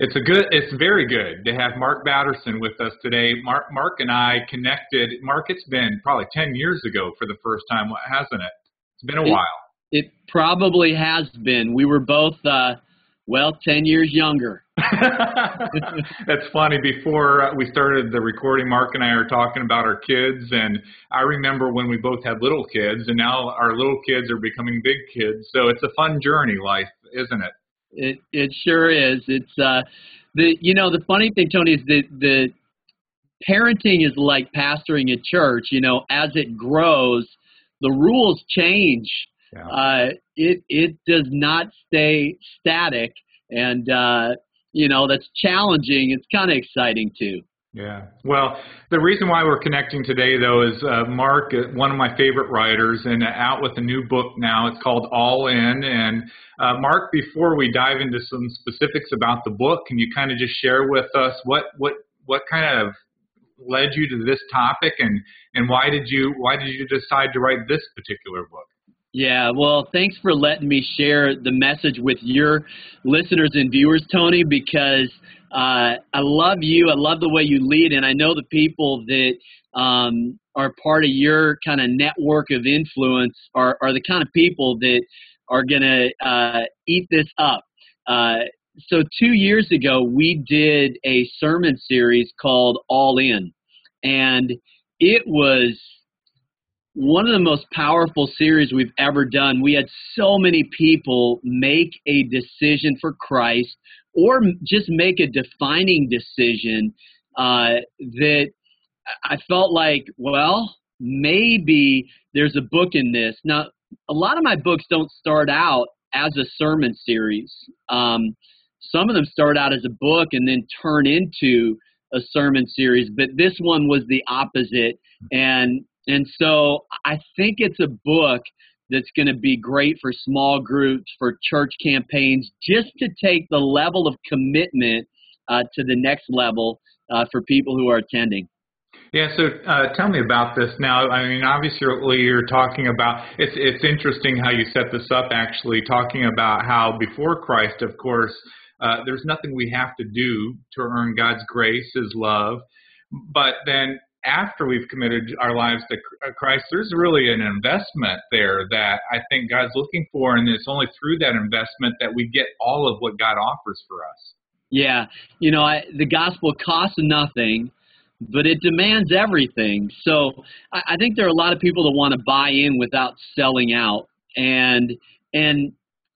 It's very good to have Mark Batterson with us today. Mark and I connected. Mark, it's been probably 10 years ago for the first time, hasn't it? It's been a It, while. it probably has been. We were both, 10 years younger. That's funny. Before we started the recording, Mark and I are talking about our kids, and I remember when we both had little kids, and now our little kids are becoming big kids. So it's a fun journey, life, isn't it? It sure is. It's the funny thing, Tony, is that the parenting is like pastoring a church. As it grows, the rules change. Yeah. It does not stay static, and that's challenging. It's kind of exciting too. Yeah. Well, the reason why we're connecting today, though, is Mark, one of my favorite writers, and out with a new book now. It's called All In. And Mark, before we dive into some specifics about the book, can you kind of just share with us what kind of led you to this topic, and why did you decide to write this particular book? Yeah, well, thanks for letting me share the message with your listeners and viewers, Tony, because I love you. I love the way you lead, and I know the people that are part of your kind of network of influence are the kind of people that are going to eat this up. So 2 years ago, we did a sermon series called All In, and it was one of the most powerful series we've ever done. We had so many people make a decision for Christ or just make a defining decision that I felt like, well, maybe there's a book in this. Now, a lot of my books don't start out as a sermon series. Some of them start out as a book and then turn into a sermon series, but this one was the opposite. And so I think it's a book that's going to be great for small groups, for church campaigns, just to take the level of commitment to the next level for people who are attending. Yeah, so tell me about this now. I mean, obviously you're talking about, it's interesting how you set this up, actually, talking about how before Christ, of course, there's nothing we have to do to earn God's grace, His love. But then after we've committed our lives to Christ, there's really an investment there that I think God's looking for, and it's only through that investment that we get all of what God offers for us. Yeah, the gospel costs nothing, but it demands everything. So I think there are a lot of people that want to buy in without selling out, and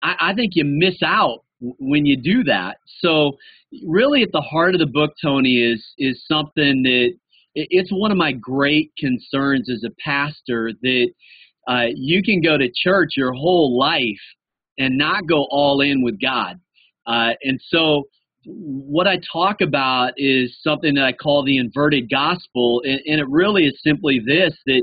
I think you miss out when you do that. So really, at the heart of the book, Tony, is something that it's one of my great concerns as a pastor, that you can go to church your whole life and not go all in with God. And so what I talk about is something that I call the inverted gospel. And it really is simply this, that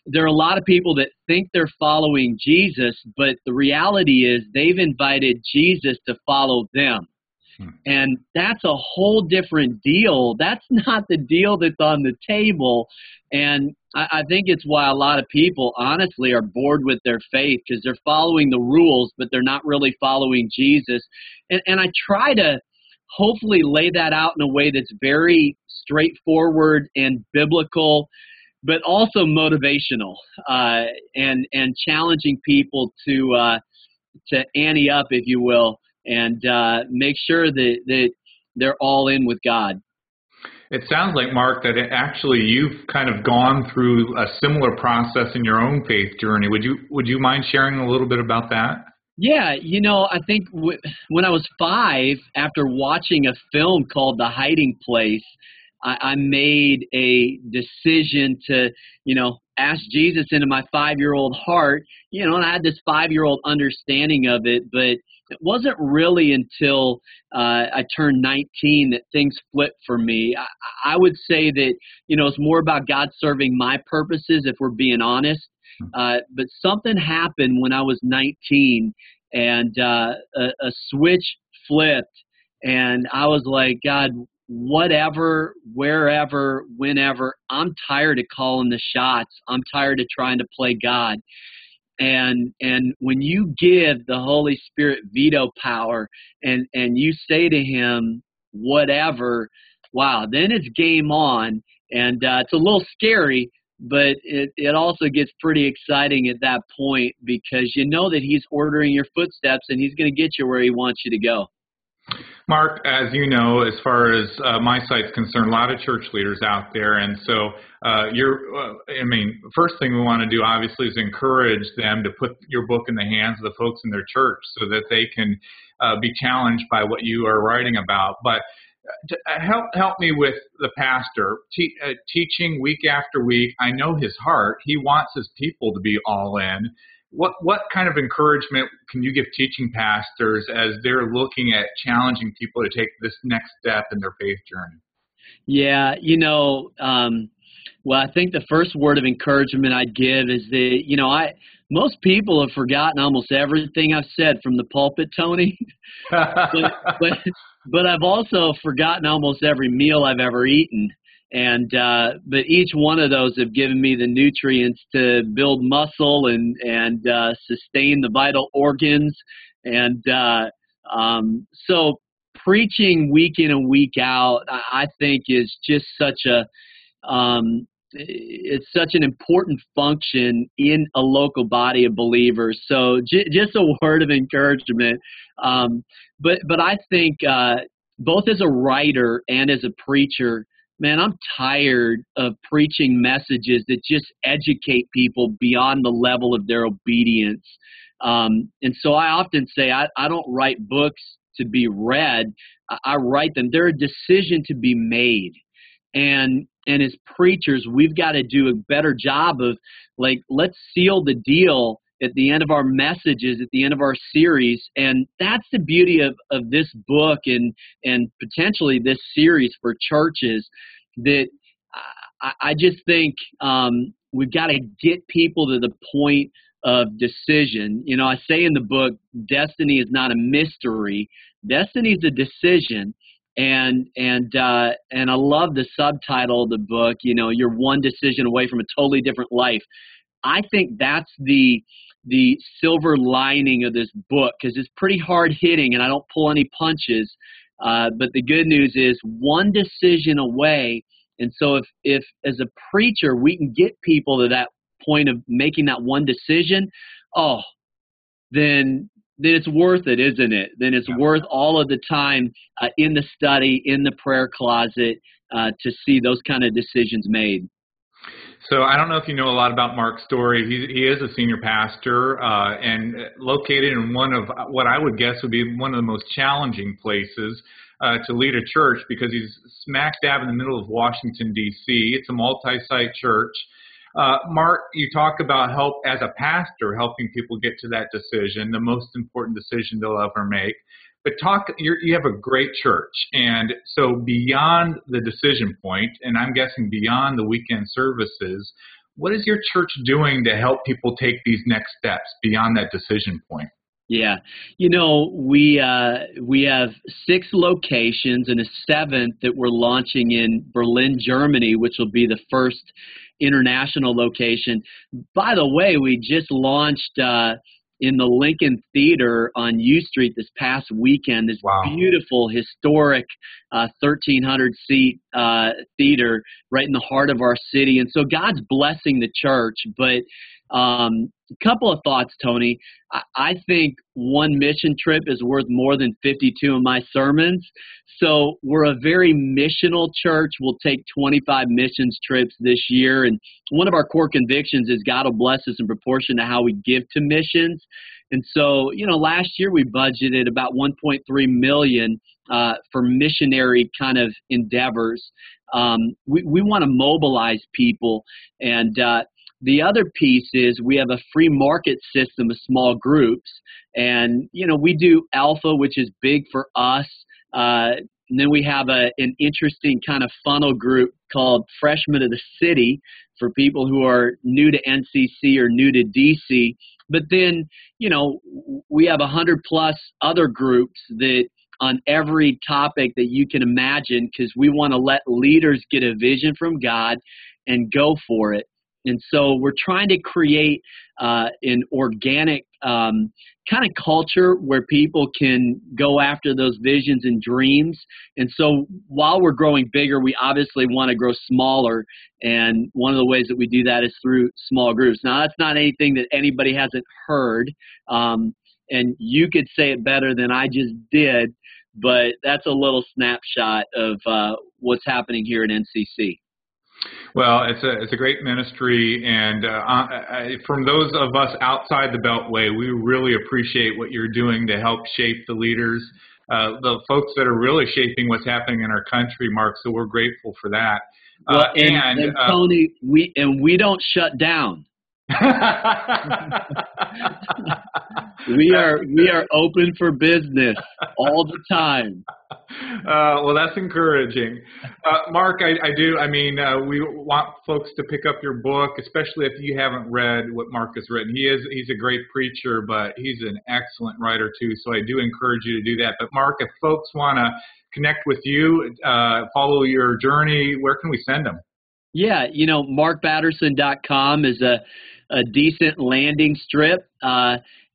there are a lot of people that think they're following Jesus, but the reality is they've invited Jesus to follow them. And that's a whole different deal. That's not the deal that's on the table. And I think it's why a lot of people, honestly, are bored with their faith, because they're following the rules, but they're not really following Jesus. And I try to hopefully lay that out in a way that's very straightforward and biblical, but also motivational, and challenging people to ante up, if you will, and make sure that they're all in with God. It sounds like, Mark, that actually you've kind of gone through a similar process in your own faith journey. Would you mind sharing a little bit about that? Yeah, I think when I was 5, after watching a film called The Hiding Place, I made a decision to, ask Jesus into my 5-year-old heart, and I had this 5-year-old understanding of it, but it wasn't really until I turned 19 that things flipped for me. I would say that, it's more about God serving my purposes, if we're being honest. But something happened when I was 19, and a switch flipped, and I was like, God, whatever, wherever, whenever, I'm tired of calling the shots. I'm tired of trying to play God. And when you give the Holy Spirit veto power and you say to him, whatever, wow, then it's game on. And it's a little scary, but it also gets pretty exciting at that point because you know that he's ordering your footsteps and he's going to get you where he wants you to go. Mark, as you know, as far as my site's concerned, a lot of church leaders out there, and so first thing we want to do, obviously, is encourage them to put your book in the hands of the folks in their church so that they can be challenged by what you are writing about. But help me with the pastor, teaching week after week. I know his heart. He wants his people to be all in. What kind of encouragement can you give teaching pastors as they're looking at challenging people to take this next step in their faith journey? Yeah, well, I think the first word of encouragement I'd give is that, most people have forgotten almost everything I've said from the pulpit, Tony. but I've also forgotten almost every meal I've ever eaten. And but each one of those have given me the nutrients to build muscle and sustain the vital organs. And so preaching week in and week out, I think, is just such it's such an important function in a local body of believers. So just a word of encouragement. But I think both as a writer and as a preacher, man, I'm tired of preaching messages that just educate people beyond the level of their obedience. And so I often say I don't write books to be read. I write them. They're a decision to be made. And as preachers, we've got to do a better job of, let's seal the deal at the end of our messages, at the end of our series. And that's the beauty of this book and potentially this series for churches, that I just think we've got to get people to the point of decision. I say in the book, destiny is not a mystery. Destiny is a decision. And I love the subtitle of the book, you're one decision away from a totally different life. I think that's the silver lining of this book, because it's pretty hard hitting and I don't pull any punches. But the good news is one decision away. And so if as a preacher, we can get people to that point of making that one decision, then it's worth it, isn't it? Then it's worth all of the time in the study, in the prayer closet, to see those kind of decisions made. So I don't know if you know a lot about Mark's story. He is a senior pastor and located in one of what I would guess would be one of the most challenging places to lead a church, because he's smack dab in the middle of Washington, D.C. It's a multi-site church. Mark, you talk about help as a pastor, helping people get to that decision, the most important decision they'll ever make. But you have a great church, and so beyond the decision point, and I'm guessing beyond the weekend services, what is your church doing to help people take these next steps beyond that decision point? Yeah, we have 6 locations and a 7th that we're launching in Berlin, Germany, which will be the first international location. By the way, we just launched in the Lincoln Theater on U Street this past weekend, this beautiful, historic 1,300-seat theater right in the heart of our city. And so God's blessing the church. But a couple of thoughts, Tony. I think one mission trip is worth more than 52 of my sermons. So we're a very missional church. We'll take 25 missions trips this year. And one of our core convictions is God will bless us in proportion to how we give to missions. And so, last year we budgeted about $1.3 million for missionary kind of endeavors. We want to mobilize people. And the other piece is we have a free market system of small groups. And, we do Alpha, which is big for us. And then we have an interesting kind of funnel group called Freshmen of the City for people who are new to NCC or new to DC. But then, we have 100 plus other groups that on every topic that you can imagine, because we want to let leaders get a vision from God and go for it. And so we're trying to create an organic kind of culture where people can go after those visions and dreams. And so while we're growing bigger, we obviously want to grow smaller. And one of the ways that we do that is through small groups. Now, that's not anything that anybody hasn't heard. And you could say it better than I just did, but that's a little snapshot of what's happening here at NCC. Well, it's a great ministry, and from those of us outside the Beltway, we really appreciate what you're doing to help shape the leaders, the folks that are really shaping what's happening in our country, Mark. So we're grateful for that. Well, and Tony, we don't shut down. We are open for business all the time. Well, that's encouraging. Mark, we want folks to pick up your book, especially if you haven't read what Mark has written. He's a great preacher, but he's an excellent writer too, so I do encourage you to do that. But Mark, if folks want to connect with you, follow your journey, where can we send them? Yeah, markbatterson.com is a decent landing strip.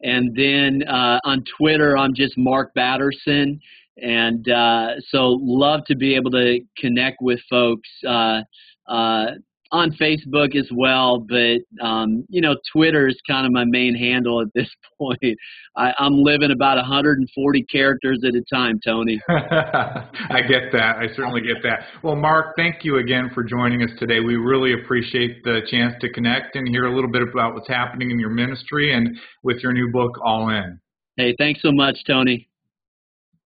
And then on Twitter, I'm just Mark Batterson. And so love to be able to connect with folks on Facebook as well. But, Twitter is kind of my main handle at this point. I'm living about 140 characters at a time, Tony. I get that. I certainly get that. Well, Mark, thank you again for joining us today. We really appreciate the chance to connect and hear a little bit about what's happening in your ministry and with your new book, All In. Hey, thanks so much, Tony.